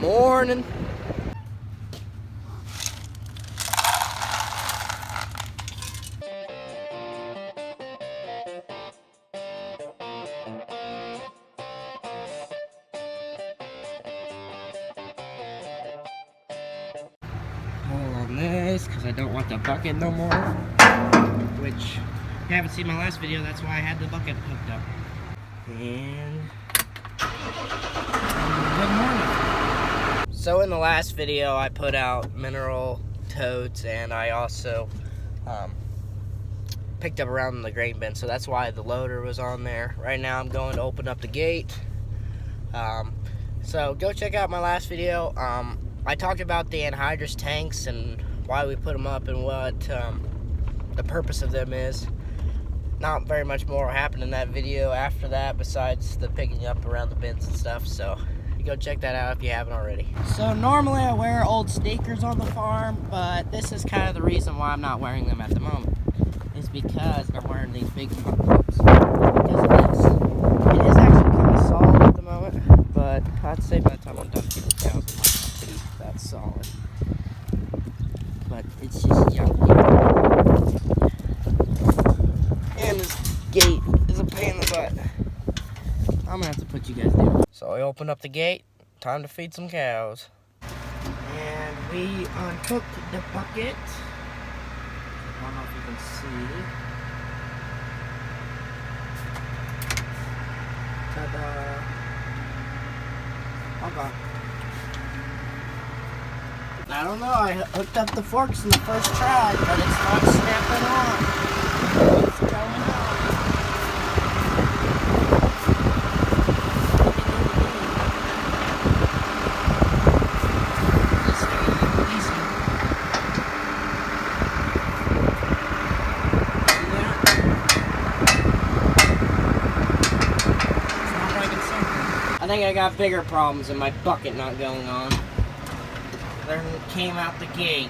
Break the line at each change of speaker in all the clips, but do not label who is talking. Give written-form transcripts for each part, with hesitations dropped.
morning. Hold on this, because I don't want the bucket no more. Which, if you haven't seen my last video, that's why I had the bucket hooked up. And good morning. So in the last video, I put out mineral toads, and I also picked up around the grain bin, so that's why the loader was on there. Right now I'm going to open up the gate. So go check out my last video. I talked about the anhydrous tanks and why we put them up and what the purpose of them is. Not very much more happened in that video after that besides the picking up around the bins and stuff, so you go check that out if you haven't already. So normally I wear old sneakers on the farm, but this is kind of the reason why I'm not wearing them at the moment. Is because I'm wearing these big boots. Because of this. It is actually kind of solid at the moment, but I'd say by the time I'm done feeding the cows, it might not be that solid. But it's just yucky. And this gate is a pain in the butt. I'm gonna have to put you guys down. So I opened up the gate. Time to feed some cows. And we unhooked the bucket. I don't know if you can see. Ta-da! Hold on. I don't know, I hooked up the forks in the first try, but it's not snapping on. What's going on? I think I got bigger problems than my bucket not going on. Then came out the gate.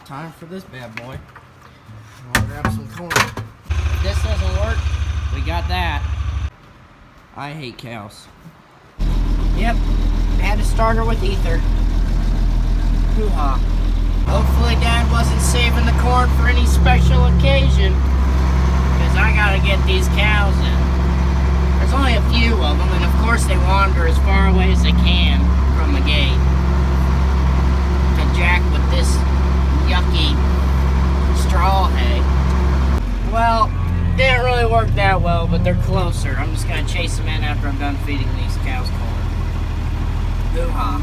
Time for this bad boy. I'll grab some corn. If this doesn't work, we got that. I hate cows. Yep, had to start her with ether. Hoo-ha. Hopefully Dad wasn't saving the corn for any special occasion, because I gotta get these cows in. There's only a few of them, and of course they wander as far away as they can from the gate to jack with this yucky straw hay. Well, didn't really work that well, but they're closer. I'm just gonna chase them in after I'm done feeding these cows corn. Hoo-ha.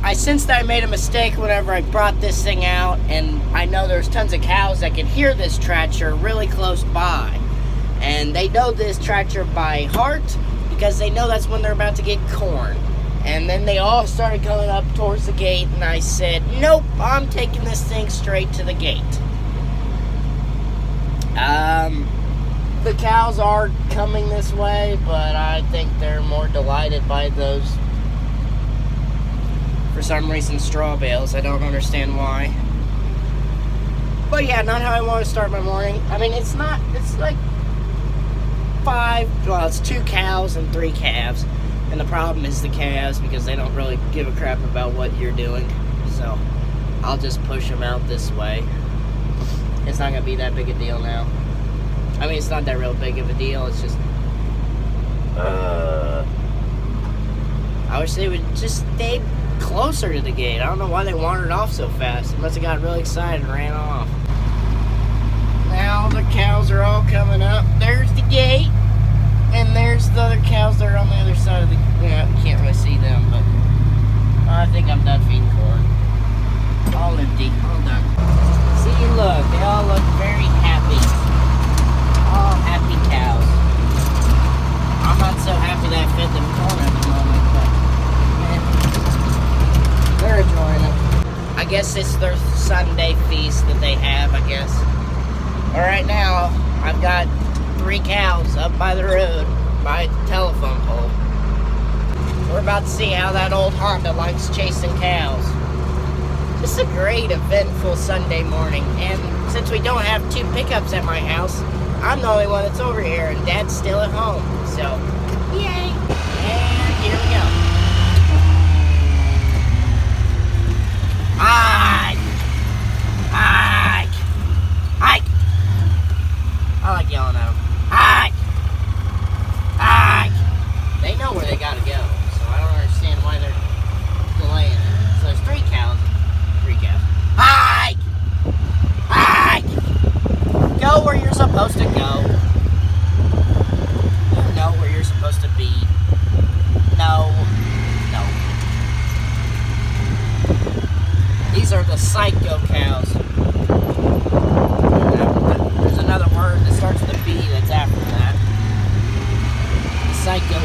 I sensed I made a mistake whenever I brought this thing out, and I know there's tons of cows that can hear this tractor really close by. And they know this tractor by heart because they know that's when they're about to get corn. And then they all started coming up towards the gate, and I said, nope, I'm taking this thing straight to the gate. The cows are coming this way, but I think they're more delighted by those, for some reason, straw bales. I don't understand why. But yeah, not how I want to start my morning. I mean, it's like it's 2 cows and 3 calves, and the problem is the calves because they don't really give a crap about what you're doing, so I'll just push them out this way. It's not gonna be that big a deal now. I mean, it's not that real big of a deal. It's just I wish they would just stay closer to the gate. I don't know why they wandered off so fast. They must have got really excited and ran off. Now the cows are all coming up. There's the gate, and there's the other cows that are on the other side of the. Yeah, you can't really see them, but I think I'm done feeding corn. All empty, all done. See, look, they all look very happy. All happy cows. I'm not so happy that I fed them corn at the moment, but they're enjoying it. I guess it's their Sunday feast that they have, I guess. Well, right now, I've got 3 cows up by the road, by the telephone pole. We're about to see how that old Honda likes chasing cows. This is a great, eventful Sunday morning, and since we don't have 2 pickups at my house, I'm the only one that's over here, and Dad's still at home, so yay! And here we go. the psycho cows. There's another word that starts with a B that's after that. Psycho,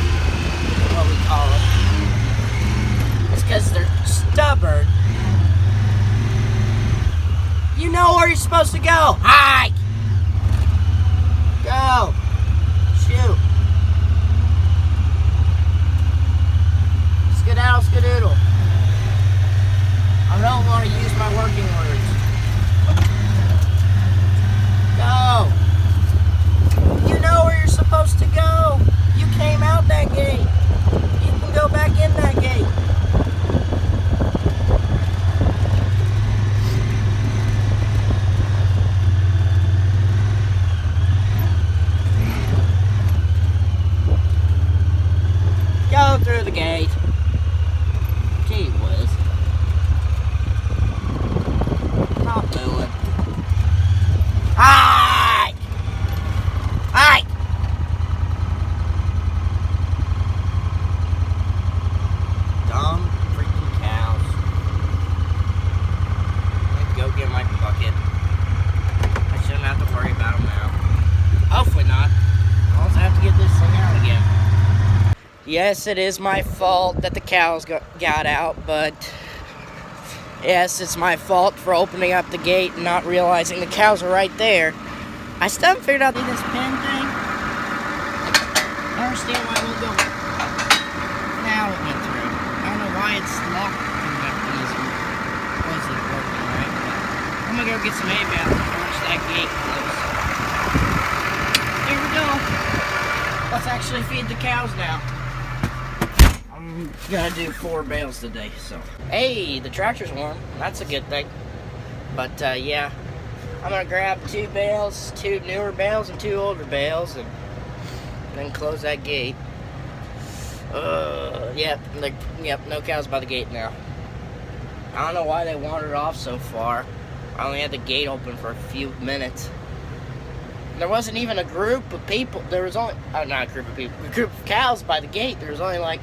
what we call them. It's because they're stubborn. You know where you're supposed to go. Hike! Go! Shoot! Skedaddle, skedoodle. I don't want to use my working words. Go! You know where you're supposed to go. You came out that gate. You can go back in that gate. Go through the gate. Gee whiz. Not doing. Hike! Hike! Dumb freaking cows. Let's go get my bucket. I shouldn't have to worry about them now. Hopefully not. I'll also have to get this thing out again. Yes, it is my fault that the cows got out, but yes, it's my fault for opening up the gate and not realizing the cows are right there. I still haven't figured out this pin thing. I understand why it won't go. Now it went through. I don't know why it's locked mechanism wasn't working right, but I'm gonna go get some hay bales and watch that gate close. Here we go. Let's actually feed the cows now. I'm gonna do 4 bales today, so. Hey, the tractor's warm. That's a good thing. But, yeah. I'm gonna grab 2 bales, 2 newer bales and 2 older bales, and then close that gate. Yep, no cows by the gate now. I don't know why they wandered off so far. I only had the gate open for a few minutes. There wasn't even a group of people. There was only, not a group of people, a group of cows by the gate. There was only like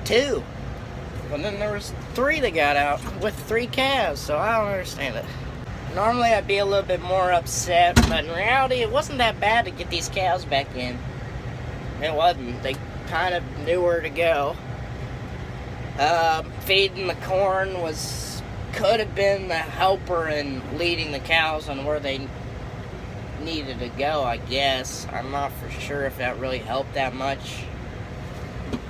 2. And then there was 3 that got out with 3 calves, so I don't understand it. Normally I'd be a little bit more upset, but in reality it wasn't that bad to get these cows back in. It wasn't. They kind of knew where to go. Feeding the corn could have been the helper in leading the cows on where they needed to go, I guess. I'm not for sure if that really helped that much.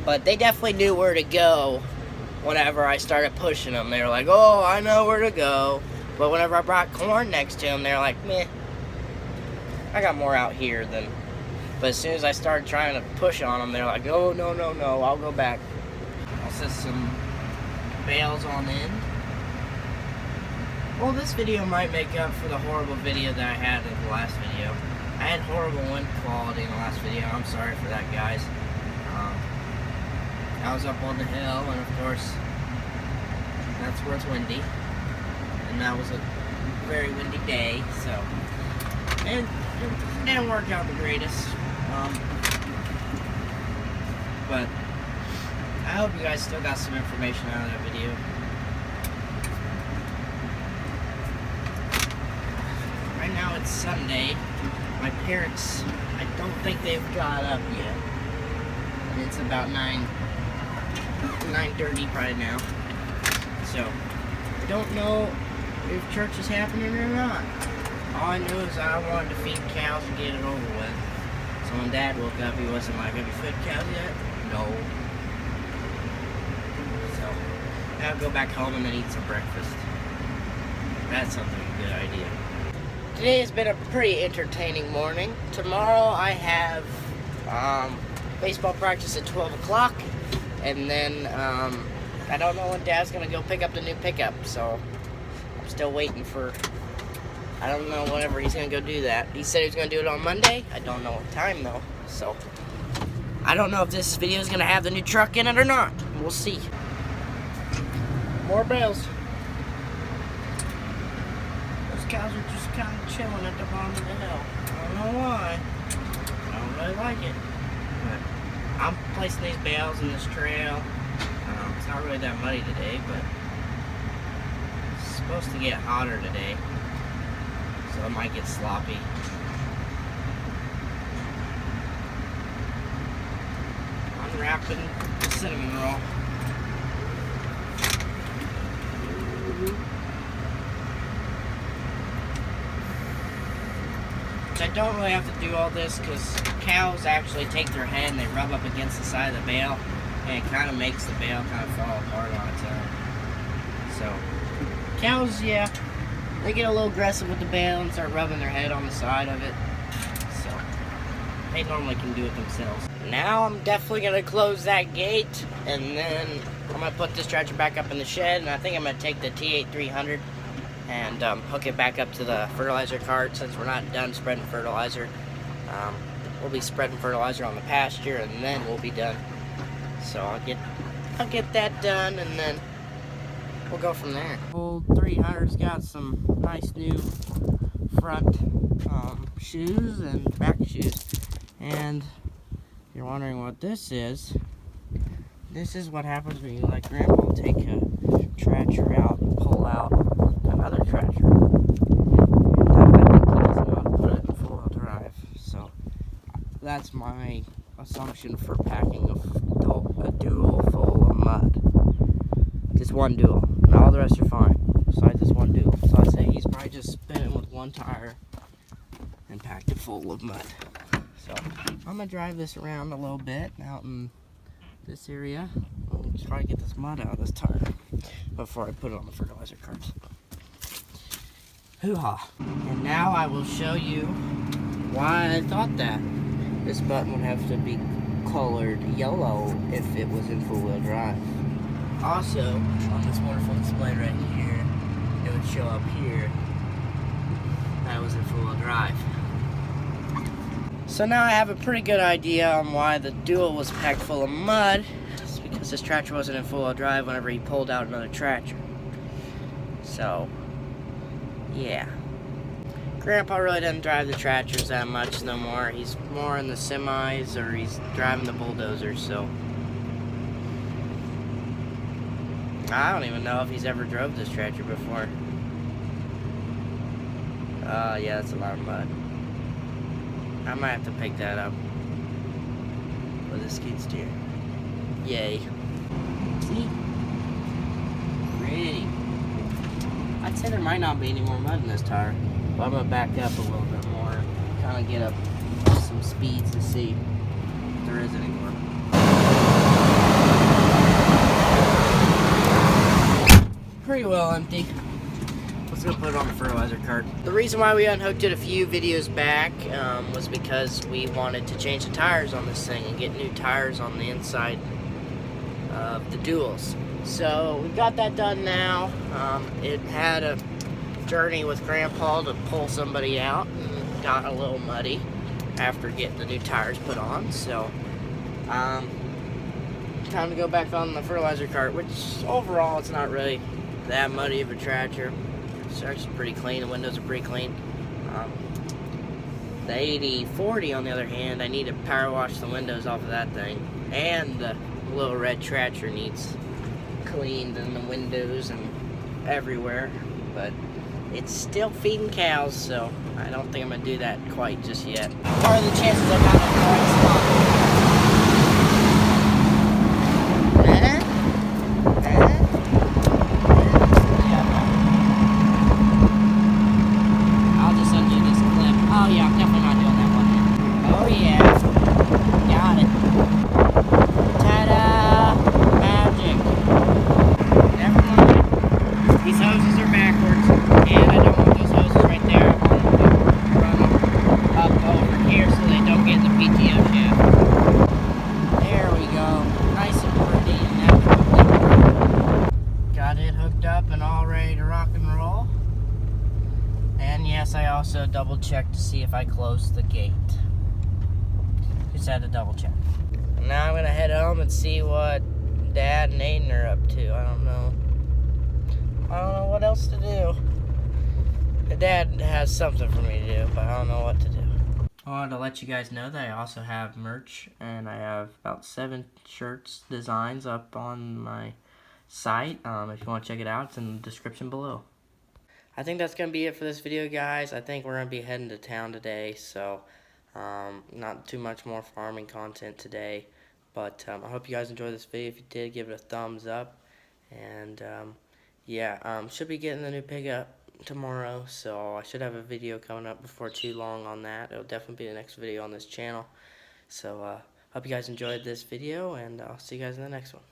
But they definitely knew where to go whenever I started pushing them. They were like, oh, I know where to go. But whenever I brought corn next to them, they were like, meh. I got more out here than... But as soon as I started trying to push on them, they're like, oh, no, I'll go back. I'll set some bales on end. Well, this video might make up for the horrible video that I had in the last video. I had horrible wind quality in the last video. I'm sorry for that, guys. I was up on the hill, and of course, that's where it's windy. And that was a very windy day, so... And it didn't work out the greatest. But I hope you guys still got some information out of that video. Right now it's Sunday. My parents, I don't think they've got up yet. And it's about 9:30 probably now. So, don't know if church is happening or not. All I knew is I wanted to feed cows and get it over with. So when Dad woke up, he wasn't like, have you fed cows yet? No. So, I'll go back home and then eat some breakfast. That sounds like a good idea. Today has been a pretty entertaining morning. Tomorrow I have baseball practice at 12 o'clock. And then I don't know when Dad's going to go pick up the new pickup. So I'm still waiting for... I don't know whenever he's going to go do that. He said he was going to do it on Monday. I don't know what time, though. So, I don't know if this video is going to have the new truck in it or not. We'll see. More bales. Those cows are just kind of chilling at the bottom of the hill. I don't know why. I don't really like it. But I'm placing these bales in this trail. It's not really that muddy today, but... supposed to get hotter today, so it might get sloppy. Unwrapping the cinnamon roll. I don't really have to do all this because cows actually take their head and they rub up against the side of the bale, and it kind of makes the bale kind of fall apart on its own. So cows, yeah, they get a little aggressive with the bale and start rubbing their head on the side of it. So they normally can do it themselves. Now I'm definitely going to close that gate, and then I'm going to put this tractor back up in the shed, and I think I'm going to take the T8300 and hook it back up to the fertilizer cart since we're not done spreading fertilizer. We'll be spreading fertilizer on the pasture, and then we'll be done. So I'll get that done, and then we'll go from there. Old 300's got some nice new front shoes and back shoes. And you're wondering what this is. This is what happens when you let Grandpa take a tractor out and pull out another tractor. And I think he doesn't know how to put it in full-wheel drive. So that's my assumption for packing a dual full of mud. Just one dual, and all the rest are fine, besides this one dual. So I'd say he's probably just spinning with one tire and packed it full of mud. So I'm gonna drive this around a little bit out in this area. I'll try to get this mud out of this tire before I put it on the fertilizer carts. Hoo-ha. And now I will show you why I thought that this button would have to be colored yellow if it was in four-wheel drive. Also, on this wonderful display right here, it would show up here that it was in four-wheel drive. So now I have a pretty good idea on why the dual was packed full of mud. It's because this tractor wasn't in four-wheel drive whenever he pulled out another tractor. So, yeah. Grandpa really doesn't drive the tractors that much no more. He's more in the semis, or he's driving the bulldozers, so I don't even know if he's ever drove this tractor before. Yeah, that's a lot of mud. I might have to pick that up with a skid steer. Yay. See? Pretty. I'd say there might not be any more mud in this tire, but I'm going to back up a little bit more, kind of get up some speeds to see if there is any more. Pretty well empty. Let's go put it on the fertilizer cart. The reason why we unhooked it a few videos back was because we wanted to change the tires on this thing and get new tires on the inside of the duals. So we got that done now. It had a journey with Grandpa to pull somebody out and got a little muddy after getting the new tires put on. So time to go back on the fertilizer cart, which overall it's not really that muddy of a tractor. It's actually pretty clean. The windows are pretty clean. The 8040 on the other hand, I need to power wash the windows off of that thing, and the little red tractor needs cleaned in the windows and everywhere, but it's still feeding cows, so I don't think I'm gonna do that quite just yet. What are the chances I'm not in the right spot? Oh yeah, I'm definitely not doing that one. Oh yeah. Got it. Ta-da! Magic. Never mind. These hoses are backwards, and I don't want those hoses right there. I want them to run up over here so they don't get in the PTO shaft. There we go. Nice and pretty, and now got it hooked up and all ready to rock and roll. And yes, I also double checked to see if I closed the gate. Just had to double check. And now I'm gonna head home and see what Dad and Aiden are up to. I don't know what else to do. Dad has something for me to do, but I don't know what to do. I wanted to let you guys know that I also have merch, and I have about 7 shirts designs up on my site. If you want to check it out, it's in the description below. I think that's going to be it for this video, guys. I think we're going to be heading to town today, so not too much more farming content today. But I hope you guys enjoyed this video. If you did, give it a thumbs up. And yeah, should be getting the new pickup tomorrow, so I should have a video coming up before too long on that. It'll definitely be the next video on this channel. So hope you guys enjoyed this video, and I'll see you guys in the next one.